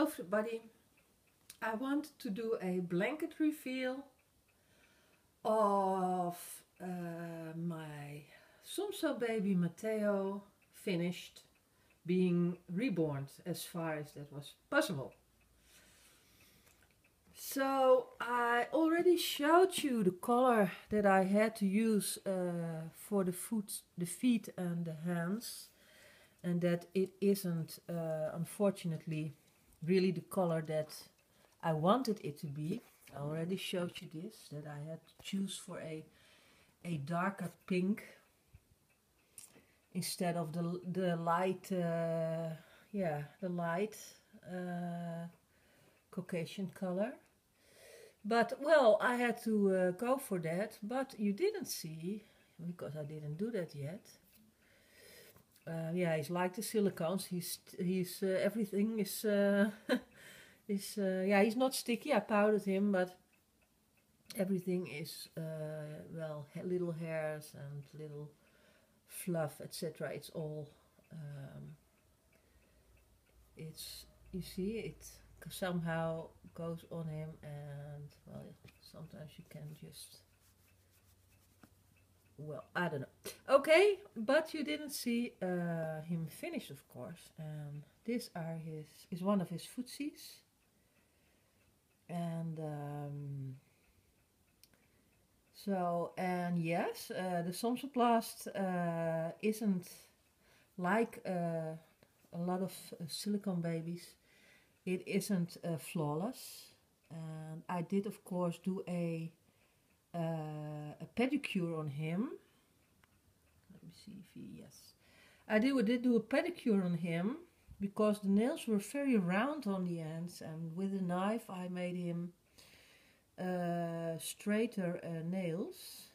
Hello everybody, I want to do a blanket reveal of my SOMSO baby Matteo finished being reborn as far as that was possible. So I already showed you the color that I had to use for the feet and the hands, and that it isn't unfortunately really the color that I wanted it to be. I already showed you this, that I had to choose for a darker pink instead of the light, the light Caucasian color. But well, I had to go for that, but you didn't see, because I didn't do that yet. Yeah, he's like the silicones. He's everything is yeah, he's not sticky. I powdered him, but everything is well, little hairs and little fluff, etc. It's all it's, you see, it somehow goes on him, and well, sometimes you can just, well, I don't know. Okay, but you didn't see him finished, of course. And these are is one of his footsies. And so, and yes, the SOMSO isn't like a lot of silicone babies. It isn't flawless. And I did, of course, do a pedicure on him. Let me see if he, yes. I did do a pedicure on him because the nails were very round on the ends, and with a knife I made him straighter nails.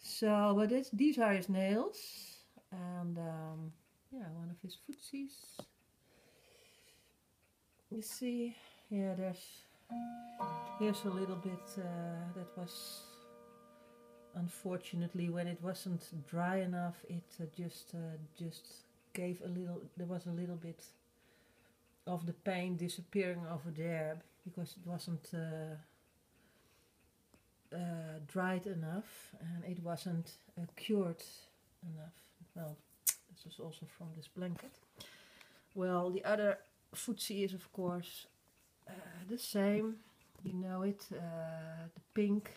So, but these are his nails, and yeah, one of his footsies. You see, yeah, here's a little bit that was, unfortunately, when it wasn't dry enough, it just gave a little, there was a little bit of the paint disappearing over there because it wasn't dried enough, and it wasn't cured enough. Well, this is also from this blanket. Well, the other footsie is, of course, the same, you know it, the pink,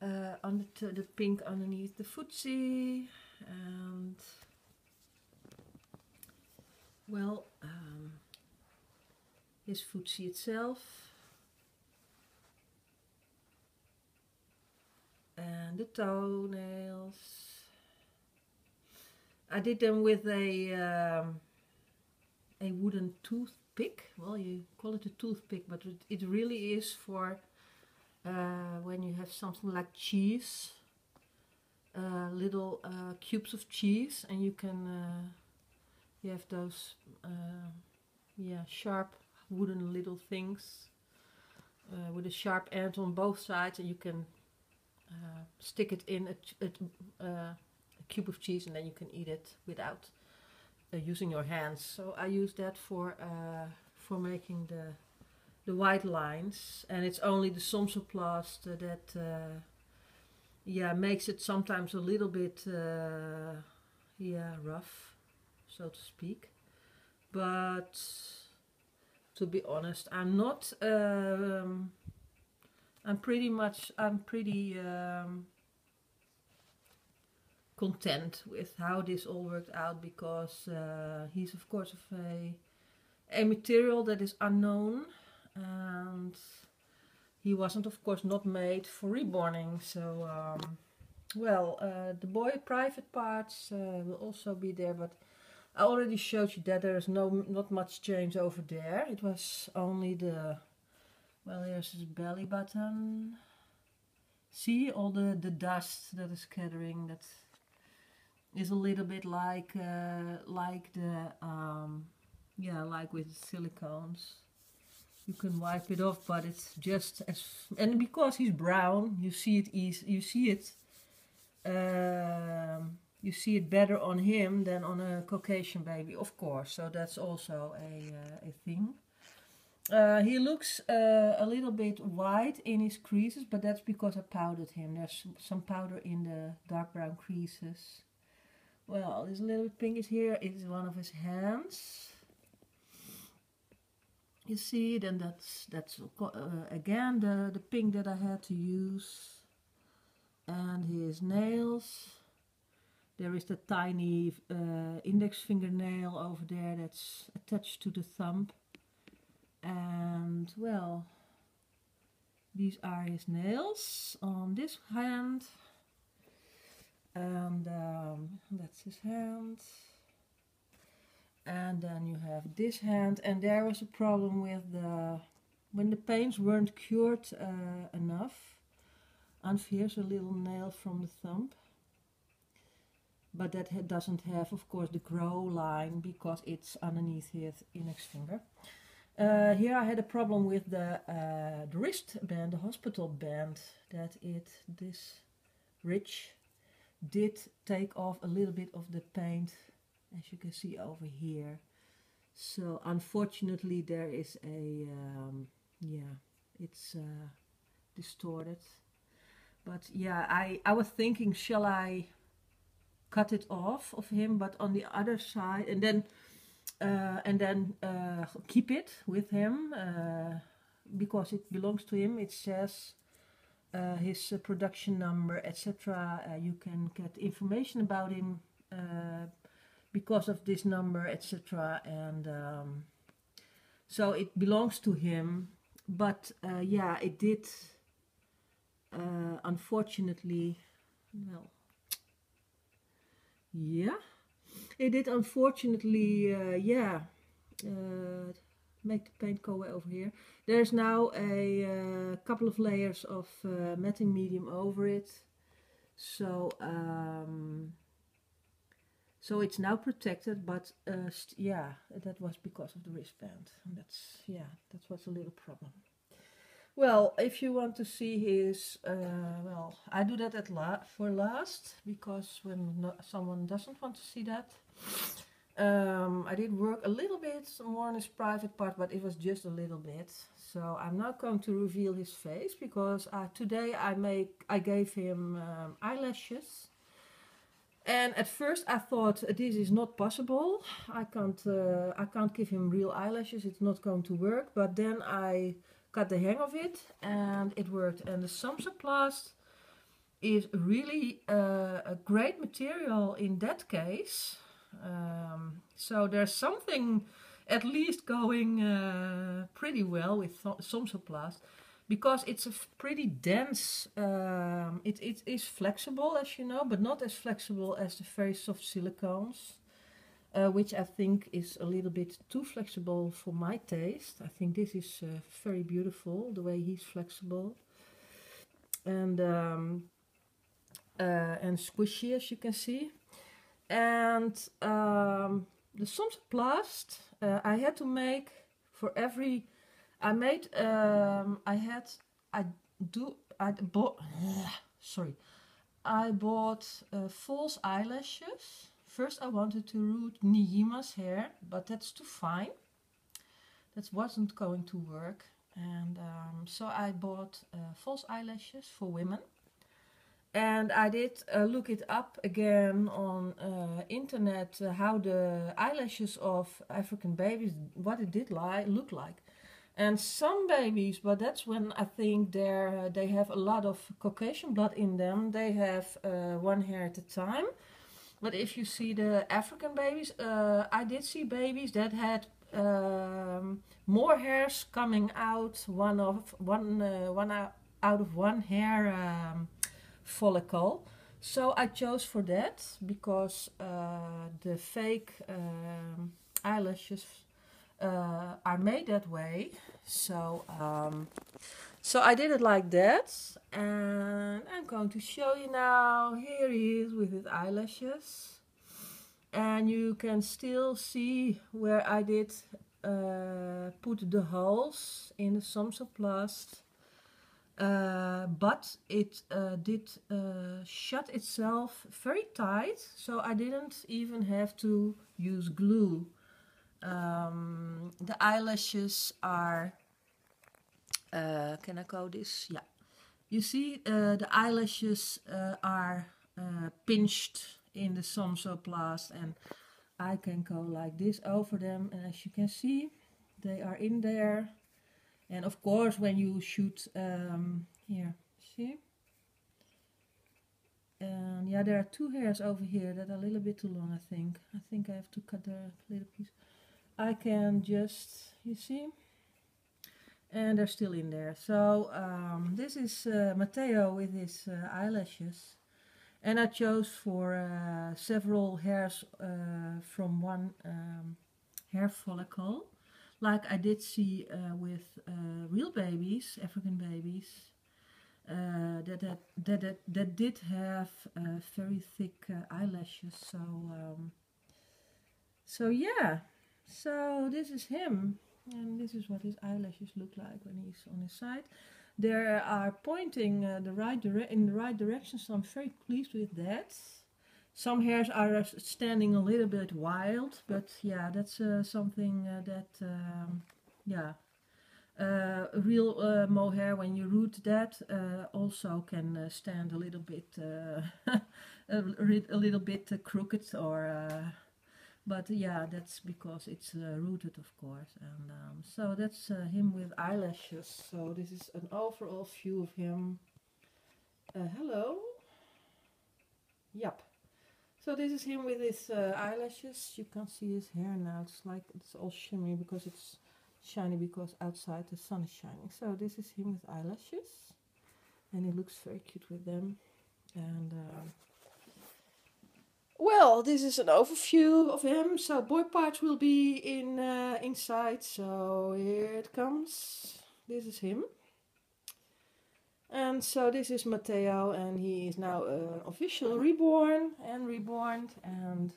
the pink underneath the footsie, and well, his footsie itself, and the toenails. I did them with a wooden toothpick. Well, you call it a toothpick, but it really is for when you have something like cheese, little cubes of cheese, and you can you have those yeah, sharp wooden little things with a sharp end on both sides, and you can stick it in a cube of cheese, and then you can eat it without using your hands. So I use that for making the white lines, and it's only the SOMSO that yeah, makes it sometimes a little bit yeah, rough, so to speak. But to be honest, I'm not I'm pretty content with how this all worked out, because he's, of course, of a material that is unknown, and he wasn't, of course, not made for reborning. So well, the boy private parts will also be there, but I already showed you that there's not much change over there. It was only the, well, here's his belly button. See all the dust that is scattering, that is a little bit like the yeah, like with silicones. You can wipe it off, but it's just as, and because he's brown, you see it you see it better on him than on a Caucasian baby, of course. So that's also a thing. He looks a little bit white in his creases, but that's because I powdered him. There's some powder in the dark brown creases. Well, this little bit pinkish here is one of his hands. You see, then that's again the pink that I had to use. And his nails. There is the tiny index fingernail over there that's attached to the thumb. And well, these are his nails on this hand. And that's his hand. And then you have this hand, and there was a problem with when the paints weren't cured enough. And here's a little nail from the thumb, but that doesn't have, of course, the grow line because it's underneath his index finger. Here I had a problem with the wristband, the hospital band, that this ridge did take off a little bit of the paint, as you can see over here. So unfortunately there is yeah, it's distorted. But yeah, I was thinking, shall I cut it off of him, but on the other side, and then keep it with him because it belongs to him. It says his production number, etc. You can get information about him because of this number, etc. And so it belongs to him. But yeah, it did. Unfortunately, well, yeah, it did unfortunately, yeah, make the paint go away over here. There's now a couple of layers of matting medium over it, so so it's now protected, but yeah, that was because of the wristband. That was a little problem. Well, if you want to see his, well, I do that for last, because when someone doesn't want to see that, I did work a little bit more on his private part, but it was just a little bit. So I'm not going to reveal his face, because today I gave him eyelashes. And at first I thought this is not possible. I can't give him real eyelashes. It's not going to work. But then I got the hang of it, and it worked. And the SOMSO is really a great material in that case. So there's something at least going pretty well with SOMSO, because it's a pretty dense, it is flexible, as you know, but not as flexible as the very soft silicones, which I think is a little bit too flexible for my taste. I think this is very beautiful, the way he's flexible and squishy, as you can see. And the SOMSO I had to make for every. I bought false eyelashes. First I wanted to root Nijima's hair, but that's too fine. That wasn't going to work. And so I bought false eyelashes for women. And I did look it up again on internet, how the eyelashes of African babies, what it did look like. And some babies, but that's when I think they have a lot of Caucasian blood in them. They have one hair at a time. But if you see the African babies, I did see babies that had more hairs coming out, out of one hair follicle. So I chose for that, because the fake eyelashes are made that way. So so I did it like that, and I'm going to show you now. Here he is with his eyelashes, and you can still see where I did put the holes in the SOMSO. but it did shut itself very tight, so I didn't even have to use glue. The eyelashes are, can I go this? Yeah. You see, the eyelashes are pinched in the SOMSO Plast, and I can go like this over them, and as you can see, they are in there. And of course, when you shoot, here, see? And yeah, there are two hairs over here that are a little bit too long, I think. I think I have to cut a little piece. I can just, you see? And they're still in there. So this is Matteo with his eyelashes. And I chose for several hairs from one hair follicle, like I did see with real babies, African babies, that did have very thick eyelashes. So yeah, so this is him, and this is what his eyelashes look like when he's on his side. They are pointing in the right direction, so I'm very pleased with that. Some hairs are standing a little bit wild, but yeah, that's something that, yeah, real mohair, when you root that, also can stand a little bit, a little bit crooked, or, but yeah, that's because it's rooted, of course. And so that's him with eyelashes. So this is an overall view of him. Hello. Yep. So this is him with his eyelashes. You can't see his hair now. It's like it's all shimmery because it's shiny, because outside the sun is shining. So this is him with eyelashes, and he looks very cute with them. And well, this is an overview of him. So boy parts will be in inside. So here it comes. This is him. And so this is Matteo, and he is now official reborn. And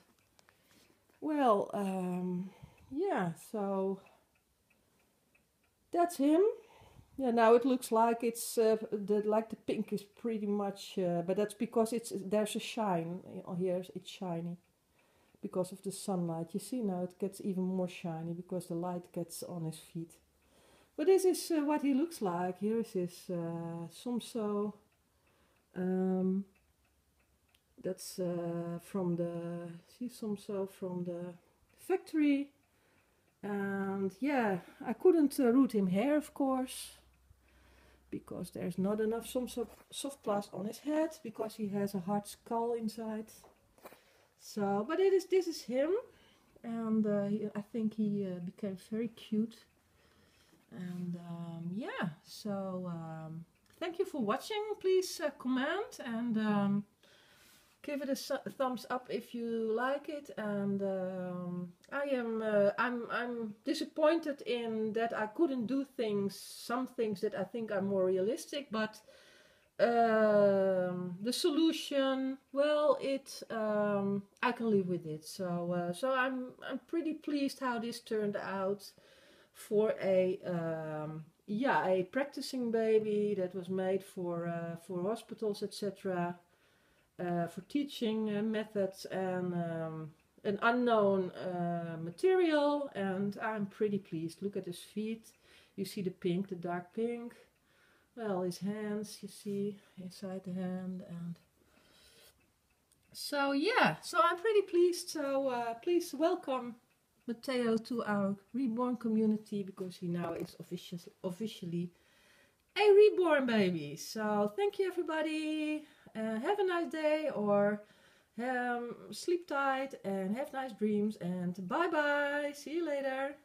well, yeah, so that's him. Yeah, now it looks like it's like the pink is pretty much, but that's because there's a shine here. It's shiny because of the sunlight. You see, now it gets even more shiny because the light gets on his feet. But this is what he looks like. Here is his SOMSO. That's from the SOMSO from the factory. And yeah, I couldn't root him hair, of course, because there's not enough SOMSO soft plast on his head, because he has a hard skull inside. So, but this is him, and I think he became very cute. And yeah, so thank you for watching. Please comment and give it a thumbs up if you like it. And I'm disappointed in that I couldn't do some things that I think are more realistic, but the solution, well, I can live with it. So so I'm pretty pleased how this turned out for a yeah, a practicing baby that was made for hospitals, etc., for teaching methods, and an unknown material. And I'm pretty pleased. Look at his feet. You see the pink, the dark pink. Well, his hands, you see inside the hand. And so yeah, so I'm pretty pleased. So please welcome Matteo to our reborn community, because he now is officially a reborn baby. So thank you, everybody. Have a nice day, or sleep tight and have nice dreams, and bye bye. See you later.